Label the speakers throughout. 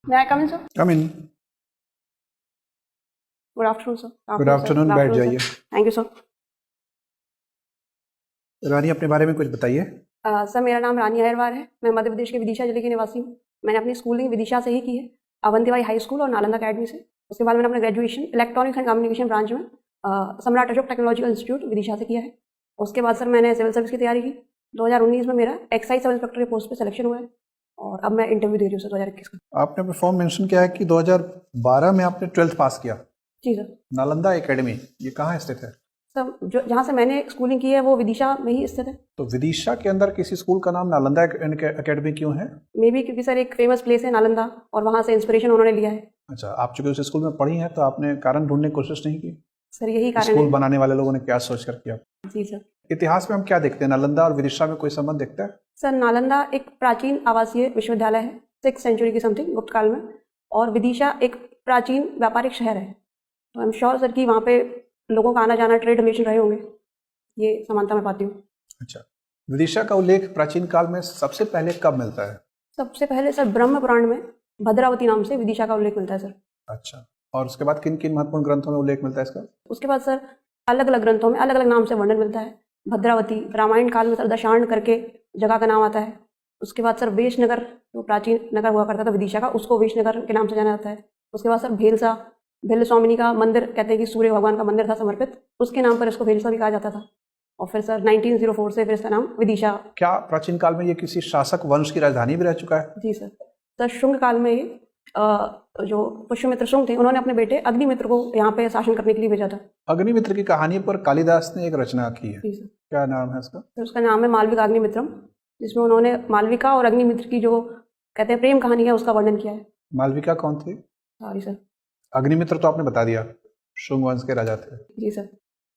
Speaker 1: May I come in, sir?
Speaker 2: Come in.
Speaker 1: Good afternoon, sir.
Speaker 2: Good afternoon, बैठ जाइए।
Speaker 1: Thank you, sir.
Speaker 2: रानी, अपने बारे में कुछ बताइए।
Speaker 1: सर, मेरा नाम रानी अहिरवार है। मैं मध्य प्रदेश के विदिशा जिले की निवासी हूँ। मैंने अपनी स्कूलिंग विदिशा से ही की है, अवंतीबाई हाई स्कूल और नालंदा अकेडमी से। उसके बाद मैंने अपना graduation electronics and communication branch में सम्राट अशोक टेक्नोलॉजिकल इंस्टीट्यूट विदिशा से किया है। उसके बाद सर मैंने सिविल सर्विस की तैयारी की। 2019 में मेरा एक्साइज सब इंस्पेक्टर के पोस्ट पे सिलेक्शन हुआ है और अब मैं इंटरव्यू दे रही हूँ सर 2021 का।
Speaker 2: आपने अपने फॉर्म मेंशन किया है कि 2012 में आपने 12th पास किया।
Speaker 1: जी सर।
Speaker 2: नालंदा एकेडमी, ये कहाँ स्थित है?
Speaker 1: सर, जो जहाँ से मैंने स्कूलिंग की है वो विदिशा में ही स्थित है।
Speaker 2: तो विदिशा के अंदर किसी स्कूल का नाम नालंदा एकेडमी क्यों है?
Speaker 1: मे बी क्योंकि सर एक फेमस प्लेस है नालंदा और वहाँ से इंस्पिरेशन उन्होंने लिया है।
Speaker 2: अच्छा, आप चूंकि उस स्कूल में पढ़ी हैं तो आपने कारण ढूंढने की कोशिश नहीं की?
Speaker 1: सर यही कारण
Speaker 2: स्कूल
Speaker 1: है।
Speaker 2: बनाने वाले लोगों ने क्या सोच कर किया?
Speaker 1: जी सर।
Speaker 2: इतिहास में हम क्या देखते हैं, नालंदा और विदिशा में कोई संबंध दिखता है?
Speaker 1: सर, नालंदा एक प्राचीन आवासीय विश्वविद्यालय है 6th सेंचुरी की समथिंग गुप्त काल में, और विदिशा एक प्राचीन व्यापारिक शहर है। तो आई एम श्योर सर कि वहाँ पे लोगों का आना जाना, ट्रेड रिलेशन रहे होंगे। ये समानता मैं पाती हूँ।
Speaker 2: अच्छा, विदिशा का उल्लेख प्राचीन काल में सबसे पहले कब मिलता है?
Speaker 1: सबसे पहले सर ब्रह्म पुराण में भद्रावती नाम से विदिशा का उल्लेख मिलता है सर।
Speaker 2: अच्छा, और उसके बाद किन किन महत्वपूर्ण ग्रंथों में उल्लेख मिलता है इसका?
Speaker 1: उसके बाद सर अलग अलग ग्रंथों में अलग अलग नाम से वर्णन मिलता है। भद्रावती, रामायण काल में सर दशार्ण करके जगह का नाम आता है। उसके बाद सर वेशनगर, जो प्राचीन नगर हुआ करता था विदिशा का, उसको वेशनगर के नाम से जाना जाता है। उसके बाद सर भेलसा, भेल स्वामिनी का मंदिर, कहते हैं कि सूर्य भगवान का मंदिर था समर्पित, उसके नाम पर इसको भेलसा भी कहा जाता था। और फिर सर 1904 से फिर इसका नाम विदिशा।
Speaker 2: क्या प्राचीन काल में ये किसी शासक वंश की राजधानी भी रह चुका है?
Speaker 1: जी सर। सर शुंग काल में ये जो पुष्यमित्र शुंग थे, उन्होंने अपने बेटे अग्निमित्र को यहाँ पे शासन करने के लिए भेजा था।
Speaker 2: अग्निमित्र की कहानी पर कालिदास ने एक रचना की है।
Speaker 1: जी सर।
Speaker 2: क्या नाम है इसका?
Speaker 1: सर उसका नाम है मालविका अग्निमित्रम, जिसमें उन्होंने मालविका और अग्निमित्र की जो कहते हैं प्रेम कहानी है उसका वर्णन किया है।
Speaker 2: मालविका कौन थे?
Speaker 1: Sorry sir.
Speaker 2: अग्निमित्र तो आपने बता दिया, शुंग वंश के राजा थे।
Speaker 1: जी सर।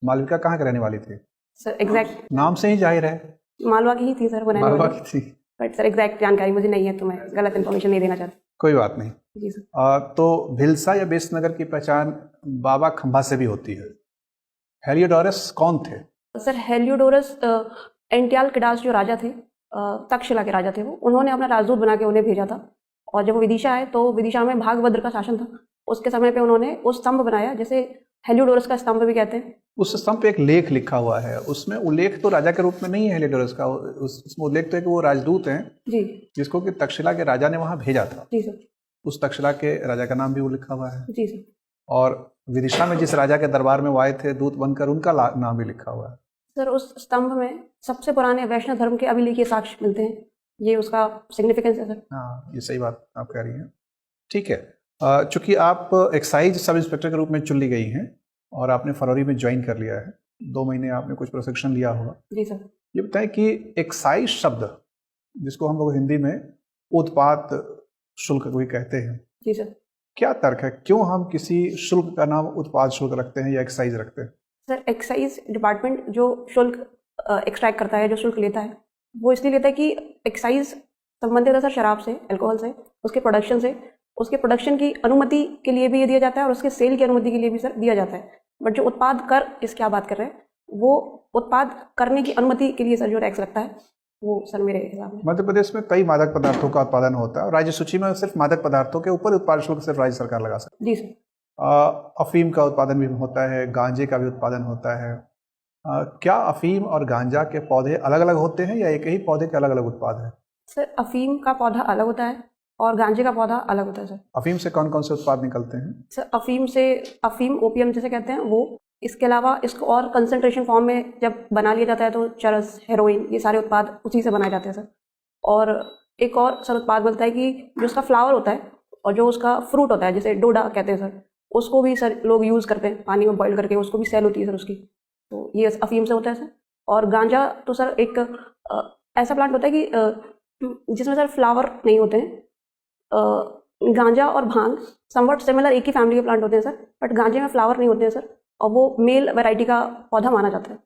Speaker 2: मालविका कहाँ के रहने वाली थी?
Speaker 1: सर एग्जैक्ट
Speaker 2: नाम से ही जाहिर है
Speaker 1: मालवा की ही थी सर, बनाने
Speaker 2: मालवा
Speaker 1: वाली।
Speaker 2: की थी।
Speaker 1: बट सर एग्जैक्ट जानकारी मुझे नहीं है, तो मैं गलत इन्फॉर्मेशन नहीं देना चाहती।
Speaker 2: कोई बात नहीं।
Speaker 1: जी सर।
Speaker 2: तो भिलसा या बेसनगर की पहचान बाबा खंभा से भी होती है। हेलियोडोरस कौन थे?
Speaker 1: सर हेलियोडोरस एंटियाल किडास जो राजा थे, तक्षशिला के राजा थे वो, उन्होंने अपना राजदूत बना के उन्हें भेजा था। और जब वो विदिशा आए तो विदिशा में भागभद्र का शासन था। उसके समय पे उन्होंने वो स्तंभ बनाया, जैसे हेलियोडोरस का स्तंभ भी कहते हैं।
Speaker 2: उस स्तंभ पे एक लेख लिखा हुआ है, उसमें उल्लेख तो राजा के रूप में नहीं है हेलियोडोरस का, उसमें उल्लेख तो है कि वो राजदूत हैं
Speaker 1: जी,
Speaker 2: जिसको कि तक्षशिला के राजा ने वहां भेजा था।
Speaker 1: जी सर।
Speaker 2: उस तक्षशिला के राजा का नाम भी वो लिखा हुआ है।
Speaker 1: जी सर।
Speaker 2: और विदिशा में जिस राजा के दरबार में वो आए थे दूत बनकर, उनका नाम भी लिखा हुआ है।
Speaker 1: सर उस स्तंभ में सबसे पुराने वैष्णव धर्म के अभिलेखीय साक्ष्य मिलते हैं, ये उसका सिग्निफिकेंस है सर।
Speaker 2: हाँ, ये सही बात आप कह रही हैं। ठीक है, चूंकि आप एक्साइज सब इंस्पेक्टर के रूप में चुन ली गई हैं और आपने फरवरी में ज्वाइन कर लिया है, 2 महीने आपने कुछ प्रशिक्षण लिया होगा।
Speaker 1: जी सर।
Speaker 2: ये बताएं कि एक्साइज शब्द, जिसको हम लोग हिंदी में उत्पाद शुल्क भी कहते हैं,
Speaker 1: जी सर।
Speaker 2: क्या तर्क है, क्यों हम किसी शुल्क का नाम उत्पाद शुल्क रखते हैं या एक्साइज रखते हैं?
Speaker 1: सर एक्साइज डिपार्टमेंट जो शुल्क एक्सट्रैक्ट करता है, जो शुल्क लेता है, वो इसलिए लेता है कि एक्साइज संबंधित है सर शराब से, अल्कोहल से, उसके प्रोडक्शन से। उसके प्रोडक्शन की अनुमति के लिए भी ये दिया जाता है और उसके सेल की अनुमति के लिए भी सर दिया जाता है। बट जो उत्पाद कर इसकी आप बात कर रहे हैं, वो उत्पाद करने की अनुमति के लिए सर जो टैक्स लगता है, वो सर मेरे हिसाब में।
Speaker 2: मध्य प्रदेश में कई मादक पदार्थों का उत्पादन होता है और राज्य सूची में सिर्फ मादक पदार्थों के ऊपर उत्पाद शुल्क सिर्फ राज्य सरकार लगा सकती
Speaker 1: जी सर।
Speaker 2: है। अफीम का उत्पादन भी होता है, गांजे का भी उत्पादन होता है। क्या अफीम और गांजा के पौधे अलग अलग होते हैं या एक ही पौधे के अलग अलग उत्पाद हैं?
Speaker 1: सर अफीम का पौधा अलग होता है और गांजे का पौधा अलग होता है सर।
Speaker 2: अफीम से कौन कौन से उत्पाद निकलते हैं?
Speaker 1: सर अफीम से, अफीम ओपियम जैसे कहते हैं वो, इसके अलावा इसको और कंसंट्रेशन फॉर्म में जब बना लिया जाता है तो चरस, हेरोइन, ये सारे उत्पाद उसी से बनाए जाते हैं सर। और एक और सर उत्पाद बोलता है कि जो उसका फ्लावर होता है और जो उसका फ्रूट होता है, जैसे डोडा कहते हैं सर, उसको भी सर लोग यूज़ करते हैं पानी में बॉईल करके, उसको भी सेल होती है सर उसकी। तो ये अफीम से होता है सर। और गांजा तो सर एक ऐसा प्लांट होता है कि जिसमें सर फ्लावर नहीं होते हैं। गांजा और भांग समवट सिमिलर एक ही फैमिली के प्लांट होते हैं सर, बट गांजे में फ्लावर नहीं होते हैं सर, और वो मेल वैरायटी का पौधा माना जाता है।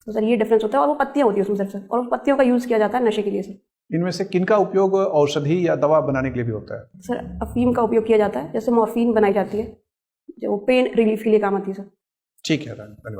Speaker 1: तो सर ये डिफरेंस होता है, और वो पत्तियाँ होती है उसमें सर, और उस पत्तियों का यूज़ किया जाता है नशे के लिए सर।
Speaker 2: इनमें से किनका उपयोग औषधि या दवा बनाने के लिए भी होता है?
Speaker 1: सर अफीम का उपयोग किया जाता है, जैसे मॉर्फिन बनाई जाती है, जो पेन रिलीफ के लिए काम आती है सर।
Speaker 2: ठीक है, धन्यवाद।